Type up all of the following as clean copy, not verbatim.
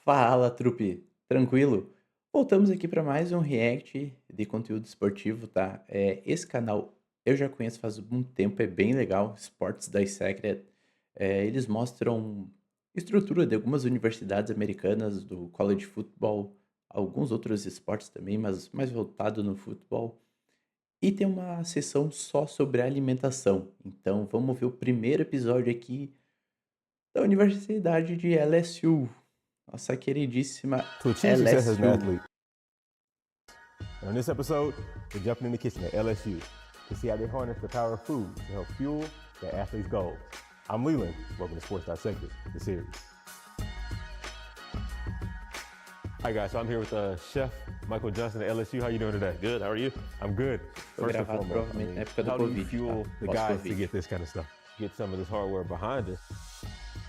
Fala, trupe, tranquilo? Voltamos aqui para mais um react de conteúdo esportivo, tá? Esse canal eu já conheço faz um tempo, é bem legal, Sports Dissected. Eles mostram estrutura de algumas universidades americanas, do college football, alguns outros esportes também, mas mais voltado no futebol. E tem uma sessão só sobre alimentação. Então vamos ver o primeiro episódio aqui da Universidade de LSU. Nossa queridíssima To achieve success as an LSU. athlete. And in this episode, we're jumping in the kitchen at LSU to see how they harness the power of food to help fuel their athletes' goals. I'm Leland. Welcome to Sports Dissected, the series. Hi guys, so I'm here with Chef Michael Johnson at LSU. How are you doing today? Good. How are you? I'm good. Foi First and gravado foremost, provavelmente na época do how do you Covid, fuel tá? the guys to Pós-Covid. get this kind of stuff? Get some of this hardware behind us.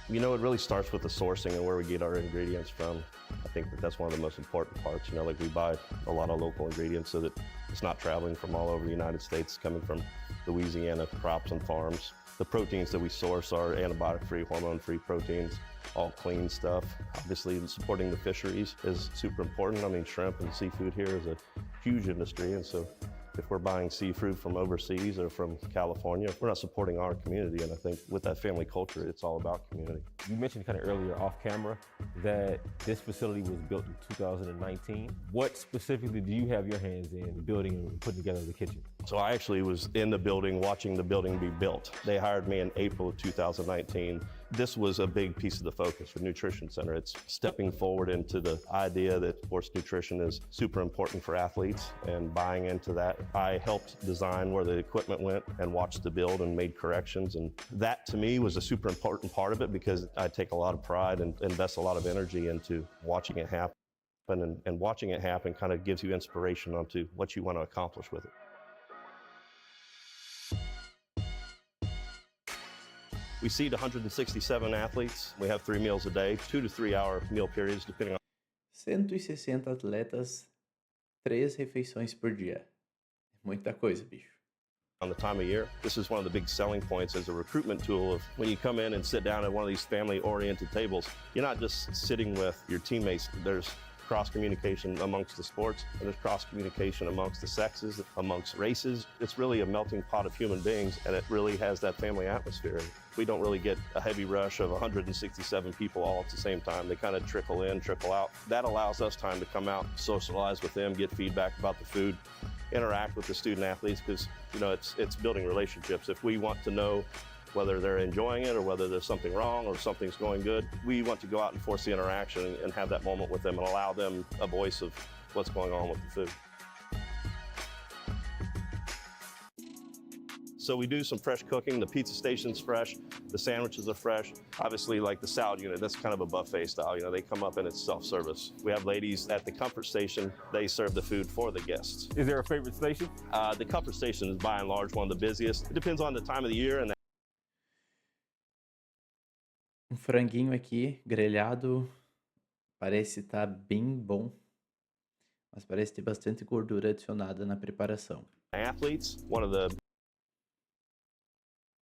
You know, it really starts with the sourcing and where we get our ingredients from. I think that's one of the most important parts. You know, like we buy a lot of local ingredients so that it's not traveling from all over the United States, coming from Louisiana crops and farms. The proteins that we source are antibiotic-free, hormone-free proteins, all clean stuff. Obviously, supporting the fisheries is super important. I mean, shrimp and seafood here is a huge industry, and so if we're buying seafood from overseas or from California, we're not supporting our community. And I think with that family culture, it's all about community. You mentioned kind of earlier off camera that this facility was built in 2019. What specifically do you have your hands in building and putting together the kitchen? So I actually was in the building, watching the building be built. They hired me in April of 2019. This was a big piece of the focus for Nutrition Center. It's stepping forward into the idea that sports nutrition is super important for athletes and buying into that. I helped design where the equipment went and watched the build and made corrections. And that to me was a super important part of it because I take a lot of pride and invest a lot of energy into watching it happen. And watching it happen kind of gives you inspiration onto what you want to accomplish with it. We seed 167 athletes. We have 3 meals a day, 2 to 3 hour meal periods, depending on 160 atletas, 3 refeições por dia. Muita coisa, bicho. the time of year. This is one of the big selling points as a recruitment tool of when you come in and sit down at one of these family-oriented tables, you're not just sitting with your teammates. There's cross-communication amongst the sports, and there's cross-communication amongst the sexes, amongst races. It's really a melting pot of human beings, and it really has that family atmosphere. We don't really get a heavy rush of 167 people all at the same time. They kind of trickle in, trickle out. That allows us time to come out, socialize with them, get feedback about the food, interact with the student athletes, because you know it's building relationships. If we want to know whether they're enjoying it or whether there's something wrong or something's going good, we want to go out and force the interaction and have that moment with them and allow them a voice of what's going on with the food. So we do some fresh cooking. The pizza station's fresh. The sandwiches are fresh. Obviously, like the salad unit, that's kind of a buffet style. You know, they come up and it's self-service. We have ladies at the comfort station. They serve the food for the guests. Is there a favorite station? The comfort station is by and large one of the busiest. It depends on the time of the year and Um franguinho aqui, grelhado, parece estar bem bom, mas parece ter bastante gordura adicionada na preparação. athletes. One of the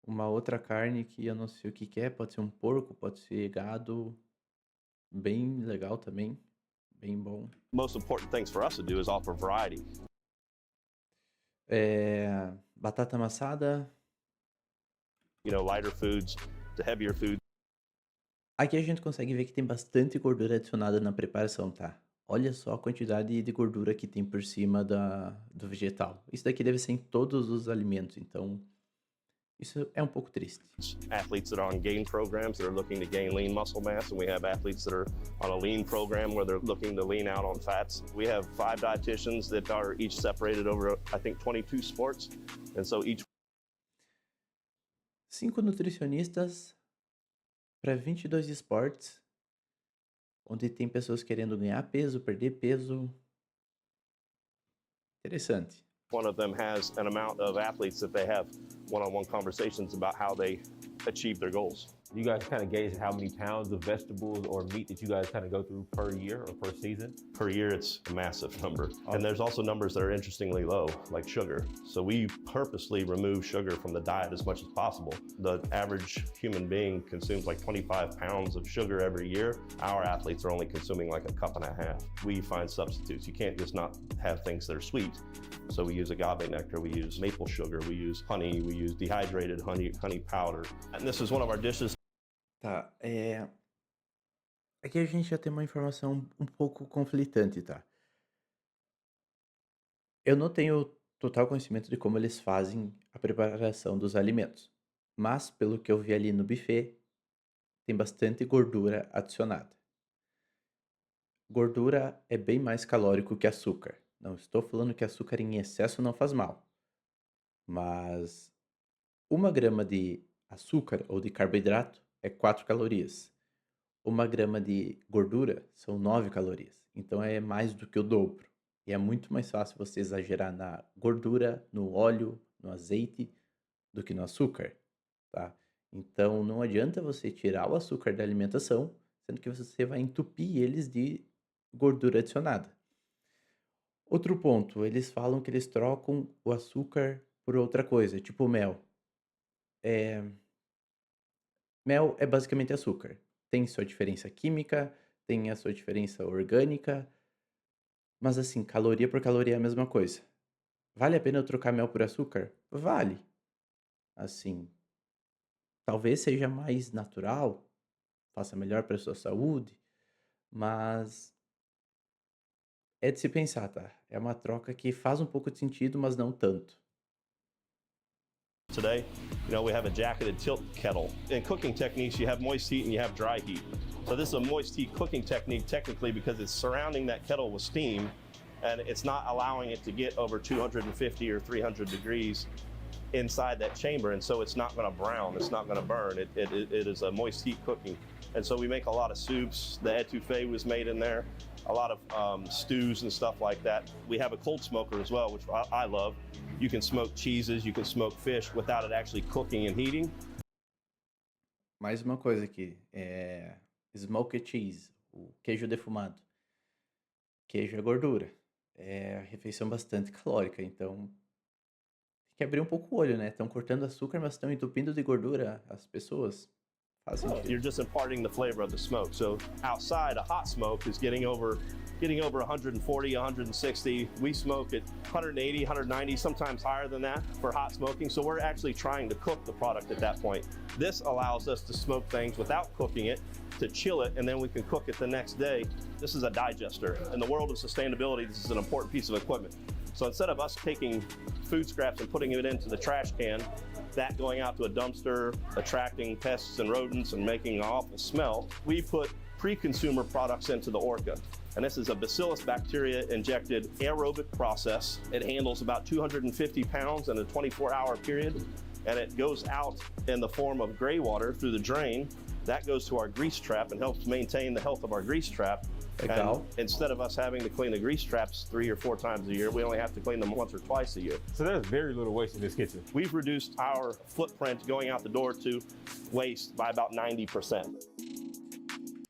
Uma outra carne que eu não sei o que que é, pode ser um porco, pode ser gado, bem legal também, bem bom. most important things for us to do is offer variety. Batata amassada. You know, lighter foods to heavier foods. Aqui a gente consegue ver que tem bastante gordura adicionada na preparação, tá? Olha só a quantidade de gordura que tem por cima do vegetal. Isso daqui deve ser em todos os alimentos, então isso é um pouco triste. Athletes that are on gain programs that are looking to gain lean muscle mass, and we have athletes that are on a lean program where they're looking to lean out on fats. We have 5 dietitians that are each separated over, I think, 22 sports, and so each 5 nutricionistas para 22 esportes, onde tem pessoas querendo ganhar peso, perder peso. Interessante. one of them has an amount of athletes that they have one-on-one conversations about how they achieve their goals. You guys kind of gauge how many pounds of vegetables or meat that you guys kind of go through per year or per season? Per year, it's a massive number. And there's also numbers that are interestingly low, like sugar. So we purposely remove sugar from the diet as much as possible. The average human being consumes like 25 pounds of sugar every year. Our athletes are only consuming like a cup and a half. We find substitutes. You can't just not have things that are sweet. So we use agave nectar, we use maple sugar, we use honey, we use dehydrated honey powder. And this is one of our dishes. Tá, aqui a gente já tem uma informação um pouco conflitante, tá? Eu não tenho total conhecimento de como eles fazem a preparação dos alimentos, mas pelo que eu vi ali no buffet, tem bastante gordura adicionada. Gordura é bem mais calórico que açúcar. Não estou falando que açúcar em excesso não faz mal, mas 1 grama de açúcar ou de carboidrato é 4 calorias. 1 grama de gordura são 9 calorias. Então é mais do que o dobro. E é muito mais fácil você exagerar na gordura, no óleo, no azeite, do que no açúcar, tá? Então não adianta você tirar o açúcar da alimentação, sendo que você vai entupir eles de gordura adicionada. Outro ponto, eles falam que eles trocam o açúcar por outra coisa, tipo mel. Mel é basicamente açúcar. Tem sua diferença química, tem a sua diferença orgânica, mas assim, caloria por caloria é a mesma coisa. Vale a pena eu trocar mel por açúcar? Vale. Assim, talvez seja mais natural, faça melhor para sua saúde, mas é de se pensar, tá? É uma troca que faz um pouco de sentido, mas não tanto. Today, we have a jacketed tilt kettle. In cooking techniques, you have moist heat and you have dry heat. So this is a moist heat cooking technique technically because it's surrounding that kettle with steam and it's not allowing it to get over 250 or 300 degrees inside that chamber, and so it's not going to brown, it's not going to burn. It is a moist heat cooking. And so we make a lot of soups. The etouffee was made in there, a lot of stews and stuff like that. We have a cold smoker as well, which I love. You can smoke cheeses, you can smoke fish without it actually cooking and heating. Mais uma coisa aqui, smoked cheese, o queijo defumado. Queijo é gordura. É uma refeição bastante calórica, então tem que abrir um pouco o olho, né? Estão cortando açúcar, mas estão entupindo de gordura as pessoas. Faz sentido. You're just imparting the flavor of the smoke. So outside, a hot smoke is getting over 140, 160. We smoke at 180, 190, sometimes higher than that for hot smoking. So we're actually trying to cook the product at that point. This allows us to smoke things without cooking it, to chill it, and then we can cook it the next day. This is a digester. In the world of sustainability, this is an important piece of equipment. So instead of us taking food scraps and putting it into the trash can, that going out to a dumpster, attracting pests and rodents and making an awful smell, we put pre-consumer products into the Orca. And this is a bacillus bacteria injected aerobic process. It handles about 250 pounds in a 24-hour period, and it goes out in the form of gray water through the drain. That goes to our grease trap and helps maintain the health of our grease trap. Legal. And instead of us having to clean the grease traps 3 or 4 times a year, we only have to clean them once or twice a year. So there's very little waste in this kitchen. We've reduced our footprint going out the door to waste by about 90%.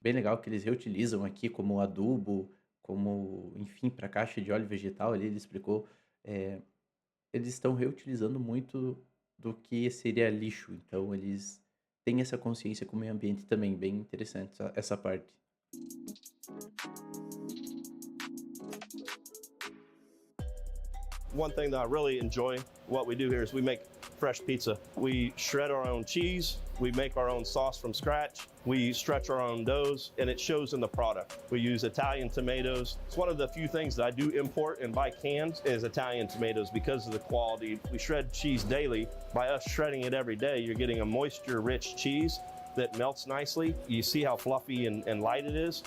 Bem legal que eles reutilizam aqui como adubo, como, enfim, para caixa de óleo vegetal ali, ele explicou. Eles estão reutilizando muito do que seria lixo, então eles têm essa consciência com o meio ambiente também, bem interessante essa parte. One thing that I really enjoy what we do here is we make fresh pizza. We shred our own cheese, we make our own sauce from scratch, we stretch our own doughs, and it shows in the product. We use Italian tomatoes. It's one of the few things that I do import and buy cans is Italian tomatoes because of the quality. We shred cheese daily. By us shredding it every day, you're getting a moisture-rich cheese that melts nicely. You see how fluffy and light it is?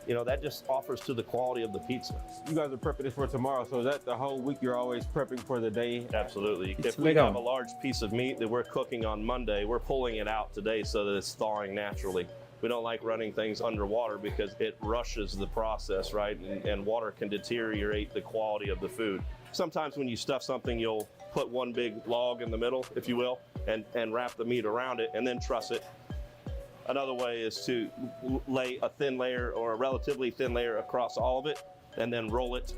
That just offers to the quality of the pizza. You guys are prepping this for tomorrow, so is that the whole week you're always prepping for the day? Absolutely. It's If we legal. have a large piece of meat that we're cooking on Monday, we're pulling it out today so that it's thawing naturally. We don't like running things underwater because it rushes the process, right? And water can deteriorate the quality of the food. Sometimes when you stuff something, you'll put one big log in the middle, if you will, and wrap the meat around it and then truss it. Another way is to lay a thin layer or a relatively thin layer across all of it and then roll it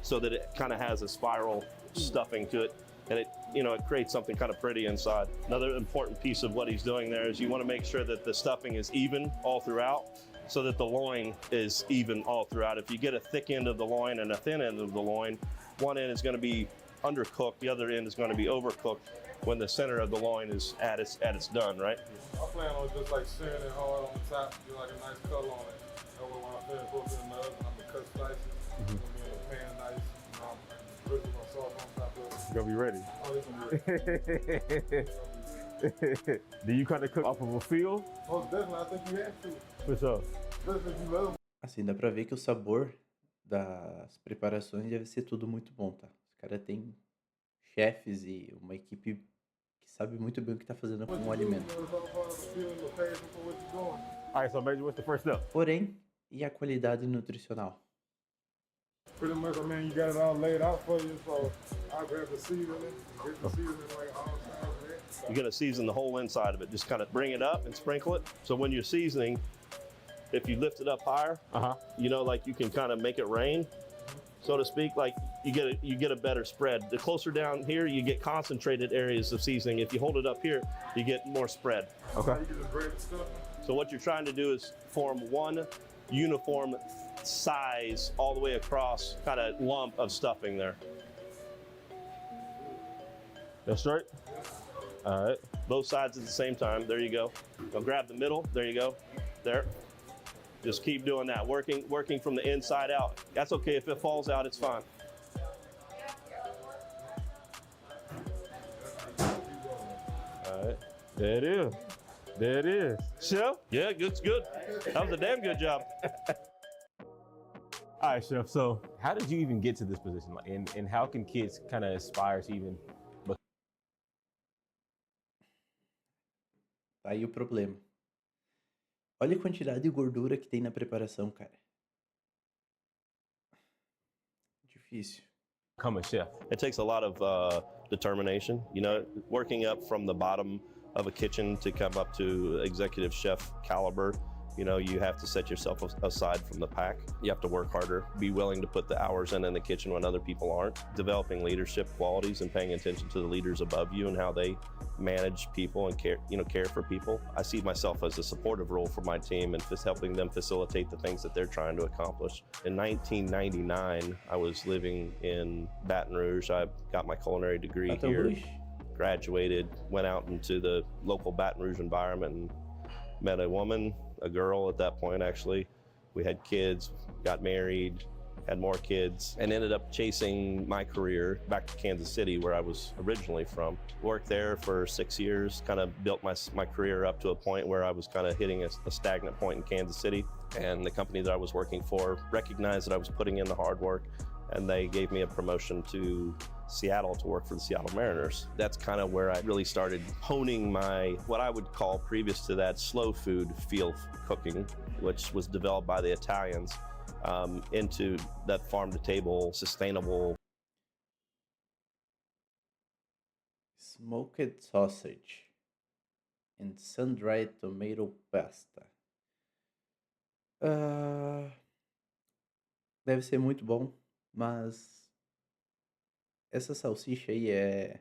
so that it kind of has a spiral stuffing to it. And it, it creates something kind of pretty inside. Another important piece of what he's doing there is you want to make sure that the stuffing is even all throughout so that the loin is even all throughout. If you get a thick end of the loin and a thin end of the loin, one end is going to be undercooked, the other end is going to be overcooked when the center of the loin is at its done, right? I plan on just like searing it hard on the top, get like a nice color on it. That way when I finish cooking in the oven, I'm gonna cut slices. It's gonna be in the pan nice, and drizzle my sauce on top of it. You're gonna be ready. Oh, it's gonna be ready. Do you kind of cook off of a feel? Most definitely, I think you have to. For sure. Especially if you love Assim, dá pra ver que o sabor das preparações deve ser tudo muito bom, tá? Os caras têm chefes e uma equipe que sabe muito bem o que tá fazendo com what o you do, alimento. it's all part of the feeling, the passion for what you're doing. All right, so Major, what's the first step? Porém, e a qualidade nutricional? Pretty much, I mean, you got it all laid out for you, so I grab the seasoning, get the seasoning like all sides of it. You're going to season the whole inside of it. Just kind of bring it up and sprinkle it. So when you're seasoning, if you lift it up higher, like you can kind of make it rain, so to speak. Like you get a better spread. The closer down here, you get concentrated areas of seasoning. If you hold it up here, you get more spread. Okay. You get the bread and stuff. So what you're trying to do is form one uniform size all the way across, kind of lump of stuffing there. That's straight? All right. Both sides at the same time. There you go. Now grab the middle. There you go. There. Just keep doing that. Working from the inside out. That's okay. If it falls out, it's fine. All right. There it is. There it is. Chef? Yeah, it's good. That was a damn good job. All right, Chef. So how did you even get to this position? And how can kids kind of aspire to even... Tá aí o problema. Olha a quantidade de gordura que tem na preparação, cara. Difícil. become a chef? It takes a lot of determination, working up from the bottom of a kitchen to come up to executive chef caliber. You have to set yourself aside from the pack. You have to work harder, be willing to put the hours in the kitchen when other people aren't. Developing leadership qualities and paying attention to the leaders above you and how they manage people and care for people. I see myself as a supportive role for my team and just helping them facilitate the things that they're trying to accomplish. In 1999, I was living in Baton Rouge. I got my culinary degree Baton here, Rouge. graduated, went out into the local Baton Rouge environment and met a woman, a girl at that point actually. We had kids, got married, had more kids, and ended up chasing my career back to Kansas City, where I was originally from. Worked there for 6 years, kind of built my career up to a point where I was kind of hitting a stagnant point in Kansas City. And the company that I was working for recognized that I was putting in the hard work, and they gave me a promotion to Seattle to work for the Seattle Mariners. That's kind of where I really started honing my, what I would call previous to that, slow food field cooking, which was developed by the Italians, into that farm-to-table, sustainable. Smoked sausage and sun-dried tomato pasta. Deve ser muito bom, mas essa salsicha aí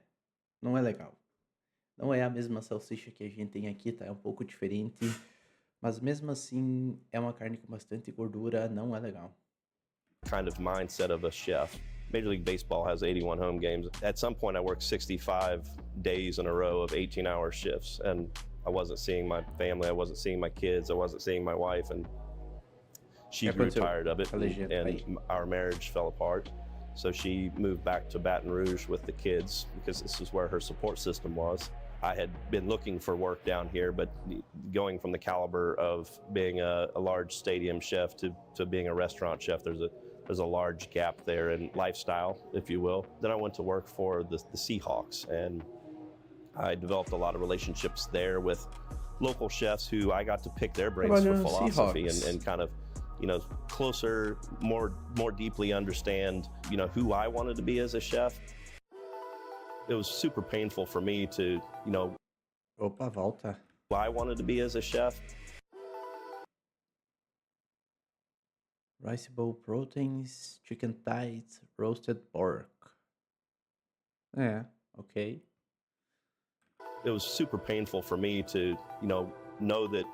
não é legal. Não é a mesma salsicha que a gente tem aqui, tá? É um pouco diferente, mas mesmo assim é uma carne com bastante gordura, não é legal. Kind of mindset of a chef. Major League Baseball has 81 home games. At some point, I worked 65 days in a row of 18-hour shifts, and I wasn't seeing my family, I wasn't seeing my kids, I wasn't seeing my wife, and she grew tired of it, and our marriage fell apart. So she moved back to Baton Rouge with the kids because this is where her support system was. I had been looking for work down here, but going from the caliber of being a large stadium chef to being a restaurant chef, there's a large gap there in lifestyle, if you will. Then I went to work for the Seahawks, and I developed a lot of relationships there with local chefs who I got to pick their brains for philosophy and kind of, closer, more deeply understand, who I wanted to be as a chef. It was super painful for me to, Opa, volta. who I wanted to be as a chef, Rice bowl proteins, chicken thighs, roasted pork. É, ok. It was super painful for me to, know that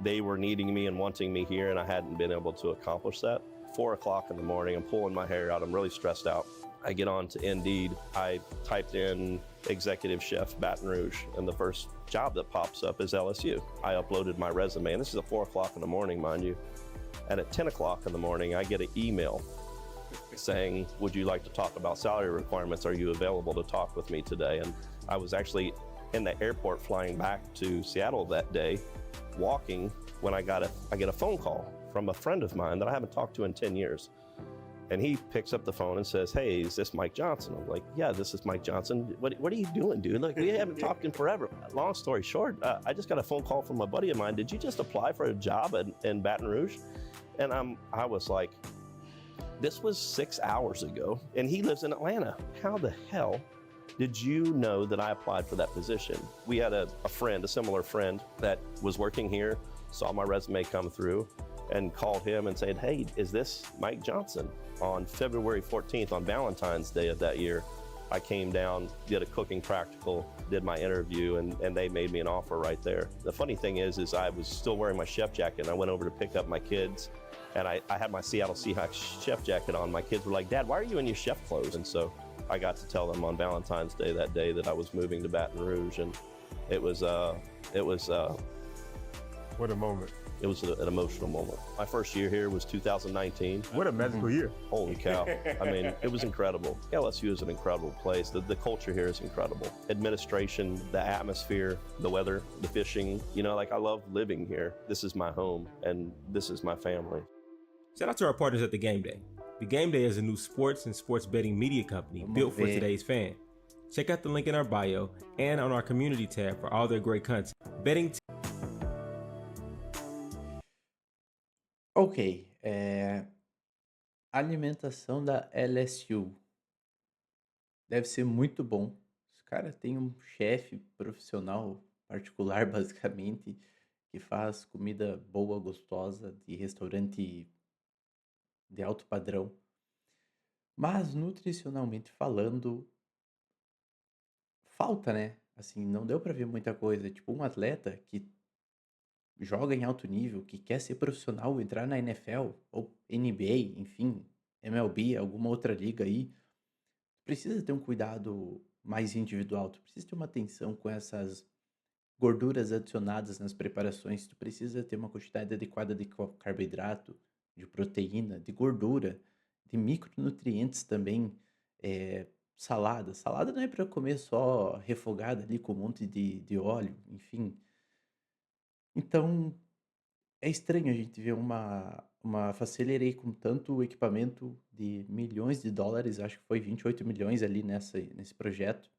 they were needing me and wanting me here, and I hadn't been able to accomplish that. 4 o'clock in the morning, I'm pulling my hair out. I'm really stressed out. I get on to Indeed. I typed in executive chef Baton Rouge, and the first job that pops up is LSU. I uploaded my resume, and this is at 4 o'clock in the morning, mind you. And at 10 o'clock in the morning, I get an email saying, would you like to talk about salary requirements? Are you available to talk with me today? And I was actually in the airport flying back to Seattle that day, walking, when I get a phone call from a friend of mine that I haven't talked to in 10 years. And he picks up the phone and says, hey, is this Mike Johnson? I'm like, yeah, this is Mike Johnson. What are you doing, dude? Like, we haven't talked in forever. Long story short, I just got a phone call from a buddy of mine. Did you just apply for a job in Baton Rouge? And I was like, this was 6 hours ago, and he lives in Atlanta. How the hell did you know that I applied for that position? We had a similar friend that was working here, saw my resume come through, and called him and said, hey, is this Mike Johnson? On February 14th, on Valentine's Day of that year, I came down, did a cooking practical, did my interview, and they made me an offer right there. The funny thing is I was still wearing my chef jacket, and I went over to pick up my kids, and I had my Seattle Seahawks chef jacket on. My kids were like, Dad, why are you in your chef clothes? And so I got to tell them on Valentine's Day that day that I was moving to Baton Rouge, and it was What a moment. it was an emotional moment. My first year here was 2019. What a magical year. Holy cow. I mean, it was incredible. LSU is an incredible place. The culture here is incredible. Administration, the atmosphere, the weather, the fishing. I love living here. This is my home, and this is my family. Shout out to our partners at The Game Day. The Game Day is a new sports and sports betting media company built for today's fan. Check out the link in our bio and on our community tab for all their great content. Betting Ok, alimentação da LSU. Deve ser muito bom. Os caras têm um chefe profissional particular, basicamente, que faz comida boa, gostosa, de restaurante de alto padrão. Mas, nutricionalmente falando, falta, né? Assim, não deu pra ver muita coisa. Tipo, um atleta que joga em alto nível, que quer ser profissional, entrar na NFL ou NBA, enfim, MLB, alguma outra liga aí, precisa ter um cuidado mais individual, tu precisa ter uma atenção com essas gorduras adicionadas nas preparações, tu precisa ter uma quantidade adequada de carboidrato, de proteína, de gordura, de micronutrientes também, salada. Salada não é para comer só refogada ali com um monte de óleo, enfim. Então, é estranho a gente ver uma faceleira aí com tanto equipamento de milhões de dólares, acho que foi 28 milhões ali nesse projeto,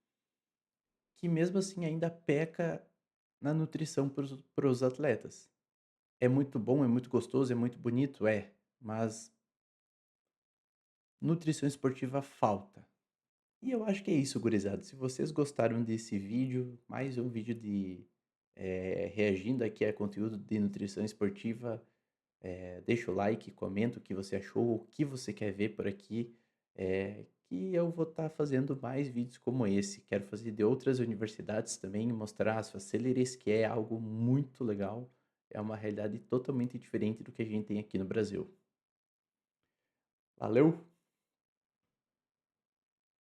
que mesmo assim ainda peca na nutrição para os atletas. É muito bom, é muito gostoso, é muito bonito, mas nutrição esportiva falta. E eu acho que é isso, gurizada. Se vocês gostaram desse vídeo, mais um vídeo de reagindo aqui a conteúdo de nutrição esportiva, deixa o like, comenta o que você achou, o que você quer ver por aqui, que eu vou estar fazendo mais vídeos como esse. Quero fazer de outras universidades também, mostrar as facilities, que é algo muito legal, é uma realidade totalmente diferente do que a gente tem aqui no Brasil. Valeu!